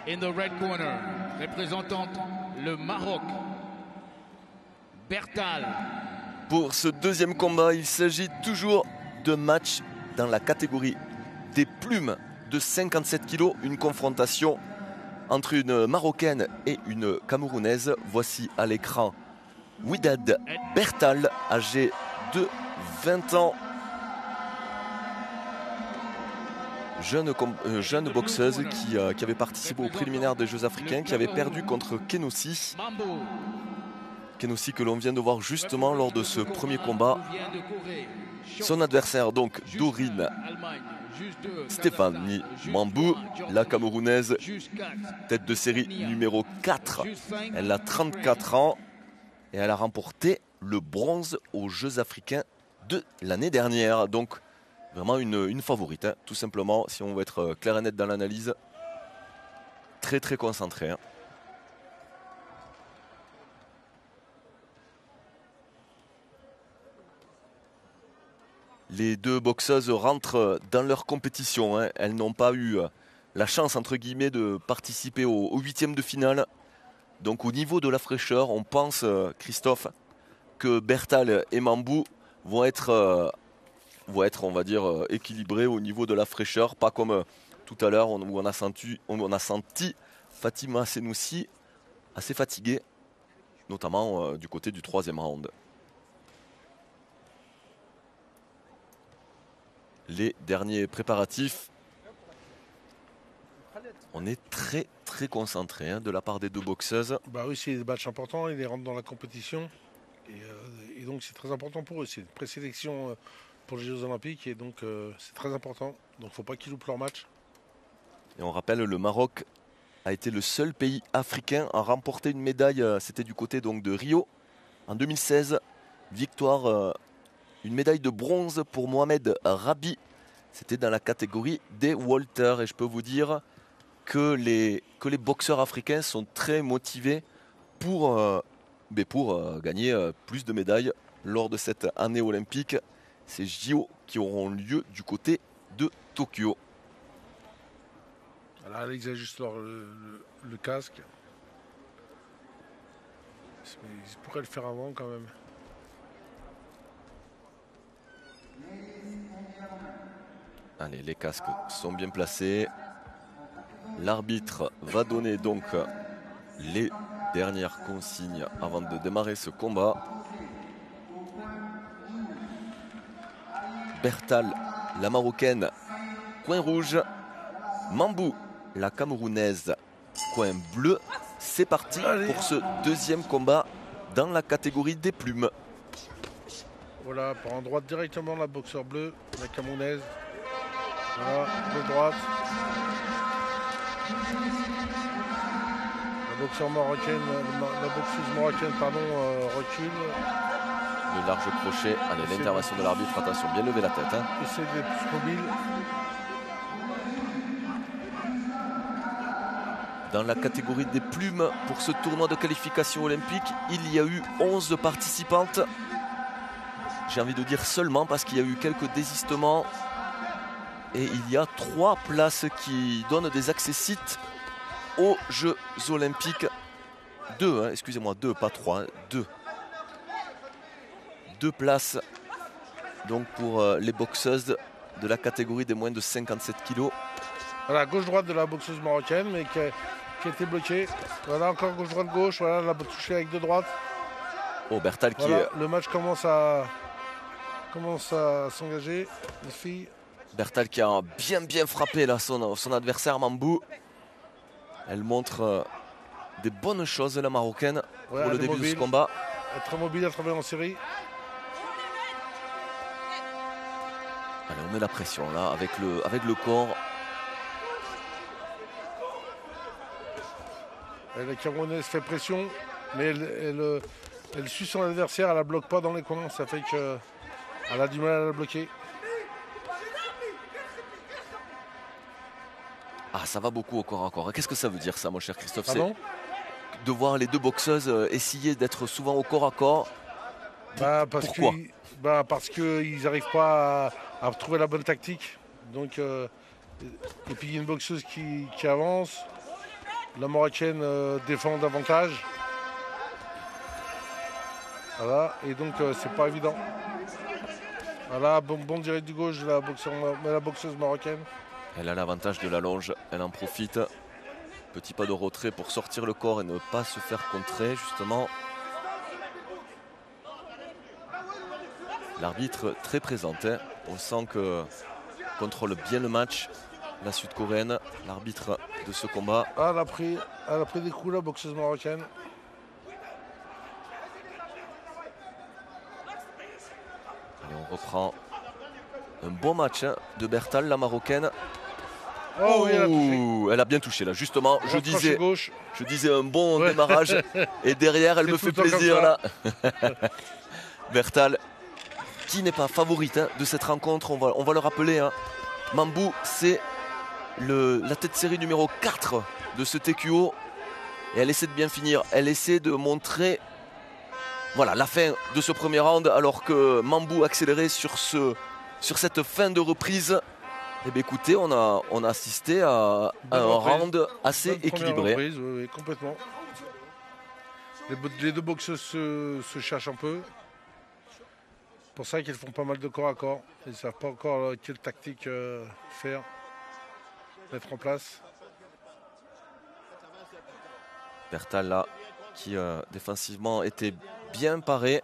In the red corner, représentant le Maroc, Bertal. Pour ce deuxième combat, il s'agit toujours de match dans la catégorie des plumes de 57 kg. Une confrontation entre une Marocaine et une Camerounaise. Voici à l'écran Widad Bertal, âgée de 20 ans. Jeune boxeuse qui avait participé aux préliminaires des Jeux africains, qui avait perdu contre Kenossi. Kenossi que l'on vient de voir justement lors de ce premier combat. Son adversaire donc Dorine Stéphanie Mambou, la Camerounaise, tête de série numéro 4. Elle a 34 ans et elle a remporté le bronze aux Jeux africains de l'année dernière. Donc vraiment une favorite, hein, tout simplement, si on veut être clair et net dans l'analyse. Très très concentré. Hein. Les deux boxeuses rentrent dans leur compétition. Hein. Elles n'ont pas eu la chance, entre guillemets, de participer au huitième de finale. Donc au niveau de la fraîcheur, on pense, Christophe, que Bertal et Mambou vont être, on va dire, équilibrés au niveau de la fraîcheur. Pas comme tout à l'heure où on a senti Fatima Senoussi assez fatiguée, notamment du côté du troisième round. Les derniers préparatifs. On est très très concentré hein, de la part des deux boxeuses. Bah oui, c'est des matchs importants, ils rentrent dans la compétition. Et donc c'est très important pour eux. C'est une présélection pour les Jeux Olympiques et donc c'est très important. Donc il ne faut pas qu'ils loupent leur match. Et on rappelle, le Maroc a été le seul pays africain à remporter une médaille. C'était du côté donc de Rio en 2016. Victoire. Une médaille de bronze pour Mohamed Rabi. C'était dans la catégorie des Walters. Et je peux vous dire que les boxeurs africains sont très motivés pour gagner plus de médailles lors de cette année olympique. Ces JO qui auront lieu du côté de Tokyo. Là, ils ajustent le casque. Ils pourraient le faire avant quand même. Allez, les casques sont bien placés. L'arbitre va donner donc les dernières consignes avant de démarrer ce combat. Bertal, la Marocaine, coin rouge. Mambou, la Camerounaise, coin bleu. C'est parti pour ce deuxième combat dans la catégorie des plumes. Voilà, par en droite directement la boxeur bleue, la Camerounaise. Voilà, de droite. La boxeuse marocaine, recule. Le large crochet, allez, l'intervention de l'arbitre, attention, bien lever la tête. Hein. Essaie d'être plus mobile. Dans la catégorie des plumes, pour ce tournoi de qualification olympique, il y a eu 11 participantes. J'ai envie de dire seulement parce qu'il y a eu quelques désistements. Et il y a 3 places qui donnent des accessites aux Jeux Olympiques. 2, hein, excusez-moi, 2, pas 3, hein, 2. 2 places donc pour les boxeuses de la catégorie des moins de 57 kg. Voilà, gauche-droite de la boxeuse marocaine, mais qui a été bloquée. Voilà, encore gauche-droite-gauche. Voilà, elle a touché avec de droite. Oh, Bertal qui voilà, est... Le match commence à s'engager, les filles. Bertal qui a bien frappé là, son adversaire Mambou. Elle montre des bonnes choses, la Marocaine, pour le début de ce combat. Elle est très mobile, elle travaille en série. Allez, on met la pression là, avec le corps. La Camerounaise fait pression, mais elle suit son adversaire, elle la bloque pas dans les coins. Ça fait qu'elle a du mal à la bloquer. Ah, ça va beaucoup au corps à corps. Qu'est-ce que ça veut dire ça, mon cher Christophe? Pardon? De voir les deux boxeuses essayer d'être souvent au corps à corps. Pourquoi? Parce qu'ils n'arrivent pas à trouver la bonne tactique. Donc, et puis il y a une boxeuse qui avance. La Marocaine défend davantage. Voilà, et donc c'est pas évident. Voilà, bon direct du gauche de la boxeuse marocaine. Elle a l'avantage de la longe, elle en profite. Petit pas de retrait pour sortir le corps et ne pas se faire contrer, justement. L'arbitre très présente, hein. On sent que contrôle bien le match. La sud-coréenne, l'arbitre de ce combat. Ah, elle a pris des coups, la boxeuse marocaine. Et on reprend un bon match, hein, de Bertal, la marocaine. Oh, oui, elle a bien touché là, justement. Je disais un bon ouais. démarrage. Et derrière, elle me fait plaisir là. Bertal, qui n'est pas favorite, hein, de cette rencontre, on va le rappeler. Hein. Mambou, c'est la tête de série numéro 4 de ce TQO. Et elle essaie de bien finir. Elle essaie de montrer, voilà, la fin de ce premier round, alors que Mambou accélérait sur cette fin de reprise. Eh bien, écoutez, on a assisté à un round assez équilibré. Reprise, oui, complètement. Les deux boxeuses se cherchent un peu. C'est pour ça qu'elles font pas mal de corps à corps. Elles ne savent pas encore quelle tactique faire, mettre en place. Bertal là, qui défensivement était bien paré.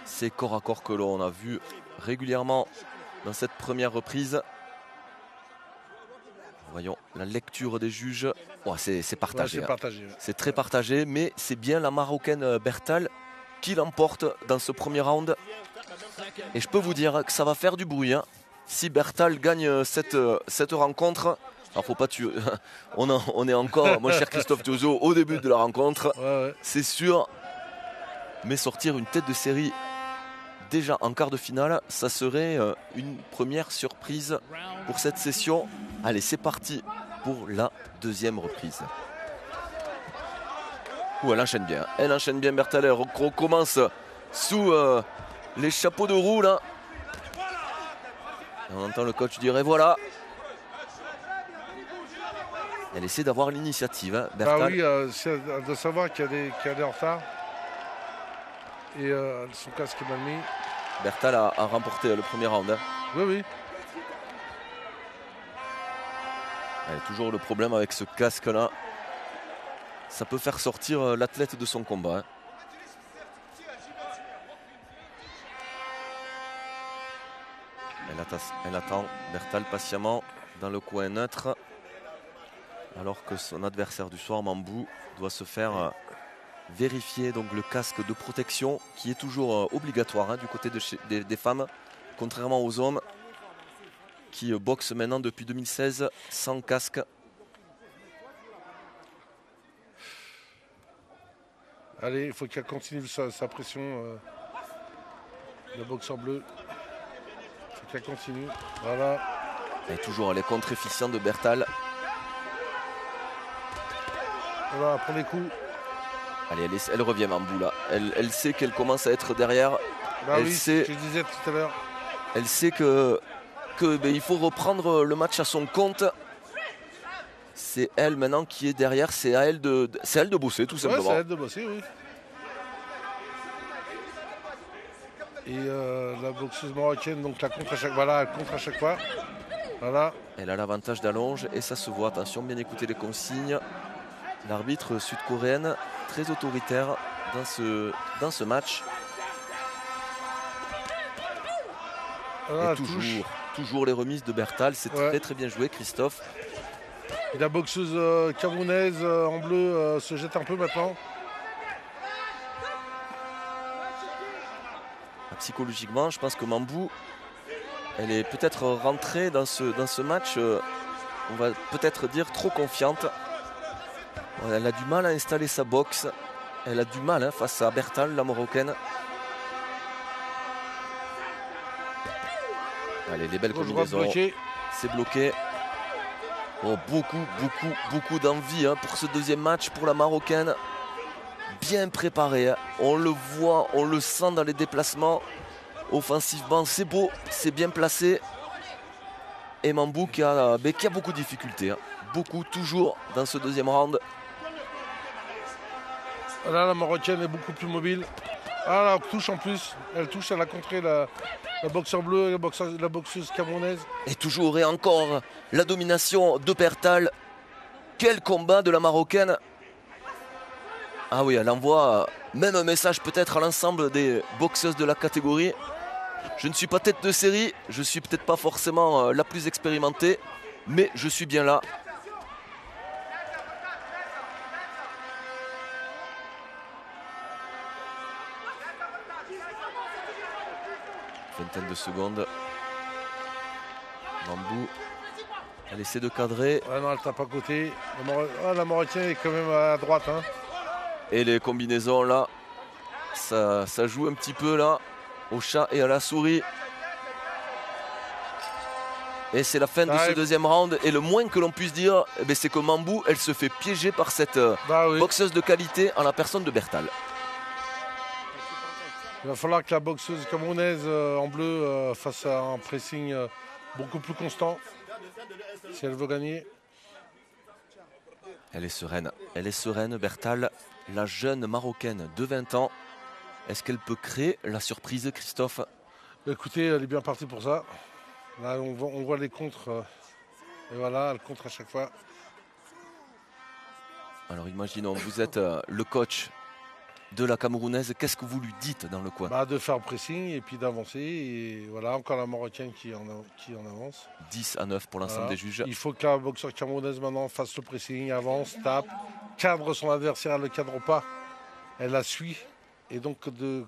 Ces corps à corps que l'on a vu régulièrement dans cette première reprise. Voyons la lecture des juges. Oh, c'est partagé. Ouais, partagé. C'est très partagé, mais c'est bien la Marocaine Bertal qui l'emporte dans ce premier round. Et je peux vous dire que ça va faire du bruit. Hein. Si Bertal gagne cette rencontre, alors faut pas tuer. On est encore, mon cher Christophe Thiozo, au début de la rencontre. Ouais. C'est sûr. Mais sortir une tête de série déjà en quart de finale, ça serait une première surprise pour cette session. Allez, c'est parti pour la deuxième reprise. Ouh, elle enchaîne bien. Elle enchaîne bien, Bertal. Elle recommence sous les chapeaux de roue, là. Et on entend le coach dire, et voilà. Elle essaie d'avoir l'initiative, hein, Bertal. Ah oui, elle doit savoir qu'elle est en retard. Et son casque est mal mis. Bertal a remporté le premier round. Hein. Oui. Elle a toujours le problème avec ce casque-là. Ça peut faire sortir l'athlète de son combat. Hein. Elle attend Bertal patiemment dans le coin neutre. Alors que son adversaire du soir, Mambou, doit se faire vérifier donc le casque de protection qui est toujours obligatoire, hein, du côté des femmes, contrairement aux hommes qui boxent maintenant depuis 2016 sans casque. Allez, il faut qu'elle continue sa pression. Le boxeur bleu. Il faut qu'elle continue. Voilà. Et toujours les contre-efficients de Bertal. Voilà, prend les coups. Allez, elle revient Mambou là. Elle sait qu'elle commence à être derrière. Bah oui, c'est ce que je disais tout à l'heure. Elle sait que il faut reprendre le match à son compte. C'est elle maintenant qui est derrière. C'est à elle de bosser tout simplement. Ouais, c'est à elle de bosser, oui. Et la boxeuse marocaine, donc la contre à chaque, voilà, elle contre à chaque fois. Voilà. Elle a l'avantage d'allonge et ça se voit. Attention, bien écouter les consignes. L'arbitre sud-coréenne très autoritaire dans ce match. Voilà, et toujours les remises de Bertal. C'est très très bien joué, Christophe. Et la boxeuse camerounaise en bleu se jette un peu maintenant. Psychologiquement, je pense que Mambou, elle est peut-être rentrée dans ce match, on va peut-être dire trop confiante. Elle a du mal à installer sa boxe. Elle a du mal face à Bertal, la Marocaine. Allez, les belles combinaisons. C'est bloqué. Oh, beaucoup d'envie pour ce deuxième match pour la Marocaine. Bien préparé. On le voit, on le sent dans les déplacements. Offensivement, c'est beau, c'est bien placé. Et Mambou qui a beaucoup de difficultés. beaucoup, toujours dans ce deuxième round. Là, la Marocaine est beaucoup plus mobile. Ah, là, elle touche en plus. Elle touche, elle a contré la boxeur bleue et la boxeuse camerounaise. Et toujours et encore la domination de Bertal. Quel combat de la Marocaine. Ah oui, elle envoie même un message peut-être à l'ensemble des boxeuses de la catégorie. Je ne suis pas tête de série, je suis peut-être pas forcément la plus expérimentée, mais je suis bien là. Vingtaine de secondes. Mambou, elle essaie de cadrer. Ah non, elle tape à côté. La Marocaine est quand même à droite. Hein. Et les combinaisons là, ça joue un petit peu là, au chat et à la souris. Et c'est la fin de ce deuxième round. Et le moins que l'on puisse dire, eh bien, c'est que Mambou, elle se fait piéger par cette boxeuse de qualité en la personne de Bertal. Il va falloir que la boxeuse camerounaise en bleu fasse un pressing beaucoup plus constant si elle veut gagner. Elle est sereine Bertal, la jeune Marocaine de 20 ans. Est-ce qu'elle peut créer la surprise, Christophe? Écoutez, elle est bien partie pour ça. Là, on voit les contres. Et voilà, elle contre à chaque fois. Alors imaginons, vous êtes le coach de la Camerounaise. Qu'est-ce que vous lui dites dans le coin? De faire pressing et puis d'avancer. Et voilà, encore la Marocaine qui en avance. 10-9 pour l'ensemble des juges. Il faut que la boxeur camerounaise maintenant fasse le pressing, avance, tape, cadre son adversaire, elle ne le cadre pas. Elle la suit. Et donc,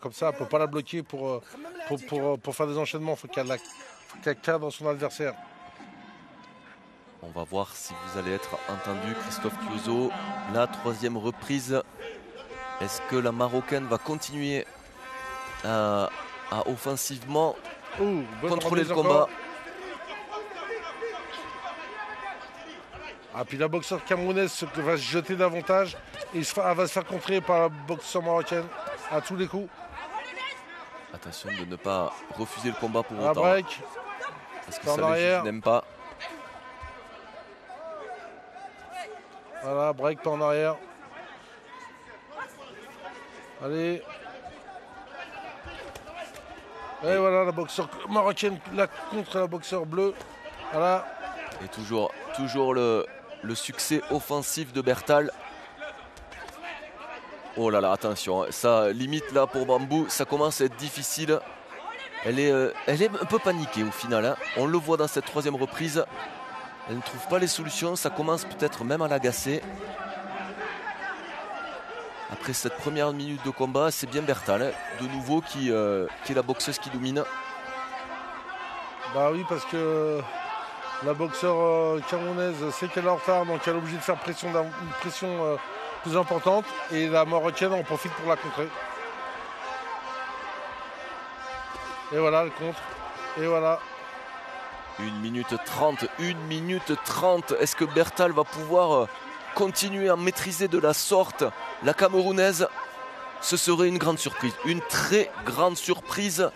comme ça, elle ne peut pas la bloquer pour faire des enchaînements. Il faut qu'elle cadre son adversaire. On va voir si vous allez être entendu, Christophe Cuozzo. La troisième reprise. Est-ce que la Marocaine va continuer à offensivement contrôler le combat? Puis la boxeur camerounaise va se jeter davantage et elle va se faire contrer par la boxeur marocaine à tous les coups. Attention de ne pas refuser le combat pour autant. Break. Parce que ça, les juges n'aiment pas. Voilà, break, pas en arrière. Allez. Et voilà, la boxeur marocaine contre la boxeur bleue. Voilà. Et toujours le succès offensif de Bertal. Oh là là, attention, ça limite là pour Mambou, ça commence à être difficile. Elle est un peu paniquée au final, hein. On le voit dans cette troisième reprise. Elle ne trouve pas les solutions, ça commence peut-être même à l'agacer. Après cette première minute de combat, c'est bien Bertal, hein, de nouveau, qui est la boxeuse qui domine. Oui, parce que la boxeur camerounaise sait qu'elle est en retard, donc elle est obligée de faire une pression plus importante. Et la Marocaine en profite pour la contrer. Et voilà, elle contre. Et voilà. 1 minute 30. Est-ce que Bertal va pouvoir continuer à maîtriser de la sorte la Camerounaise? Ce serait une grande surprise, une très grande surprise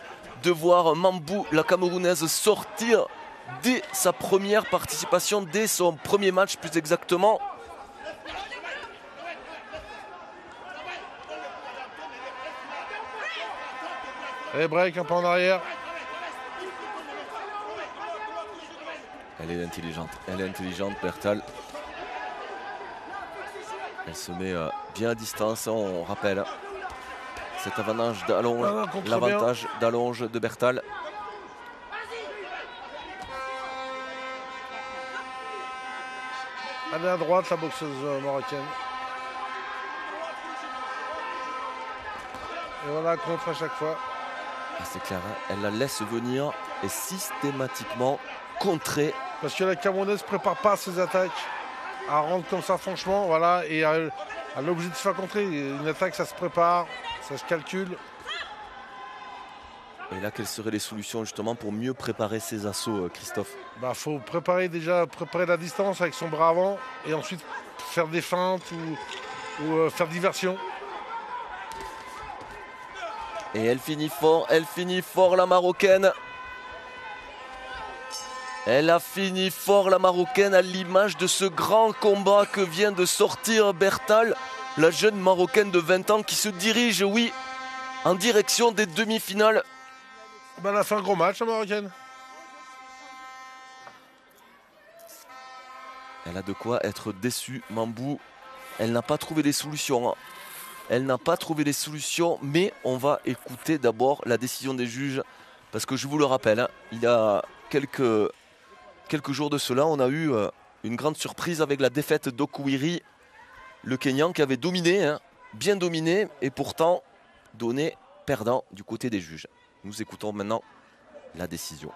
de voir Mambou, la Camerounaise, sortir dès sa première participation, dès son premier match plus exactement. Et break, un pas en arrière. Elle est intelligente, Bertal. Elle se met bien à distance, on rappelle. Cet avantage d'allonge, l'avantage d'allonge de Bertal. Elle est à droite, la boxeuse marocaine. Et voilà, contre à chaque fois. C'est clair, hein, elle la laisse venir et systématiquement contrer. Parce que la Camerounaise ne prépare pas ses attaques. À rendre comme ça, franchement, voilà. Et elle est obligée de se faire contrer. Une attaque, ça se prépare, ça se calcule. Et là, quelles seraient les solutions justement pour mieux préparer ses assauts, Christophe? Faut préparer la distance avec son bras avant et ensuite faire des feintes ou faire diversion. Et elle finit fort la Marocaine. Elle a fini fort, la Marocaine, à l'image de ce grand combat que vient de sortir Berthal, la jeune Marocaine de 20 ans qui se dirige, oui, en direction des demi-finales. Ben, elle a fait un gros match, la Marocaine. Elle a de quoi être déçue, Mambou. Elle n'a pas trouvé les solutions. Elle n'a pas trouvé les solutions, mais on va écouter d'abord la décision des juges. Parce que je vous le rappelle, il y a quelques jours de cela, on a eu une grande surprise avec la défaite d'Okuiri, le Kenyan qui avait dominé, bien dominé, et pourtant donné perdant du côté des juges. Nous écoutons maintenant la décision.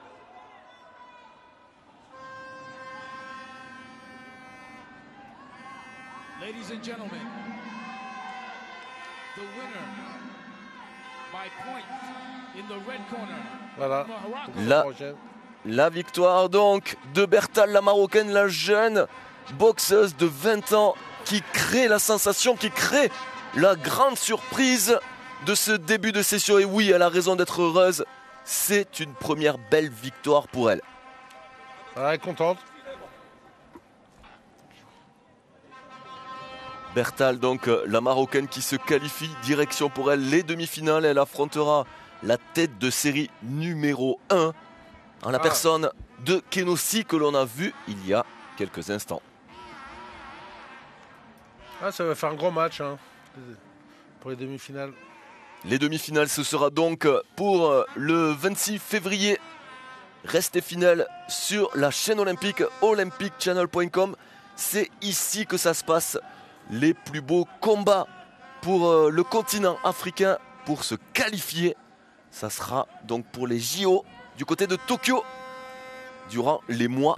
Ladies and gentlemen, the winner by points in the red corner. Voilà. La victoire donc de Berthal, la Marocaine, la jeune boxeuse de 20 ans qui crée la sensation, qui crée la grande surprise de ce début de session. Et oui, elle a raison d'être heureuse. C'est une première belle victoire pour elle. Elle est contente. Berthal, donc la Marocaine qui se qualifie, direction pour elle les demi-finales. Elle affrontera la tête de série numéro 1 en la personne de Kenossi que l'on a vu il y a quelques instants. Ça va faire un gros match pour les demi-finales. Les demi-finales, ce sera donc pour le 26 février. Restez fidèles sur la chaîne olympique, olympicchannel.com. C'est ici que ça se passe. Les plus beaux combats pour le continent africain pour se qualifier. Ça sera donc pour les JO du côté de Tokyo durant les mois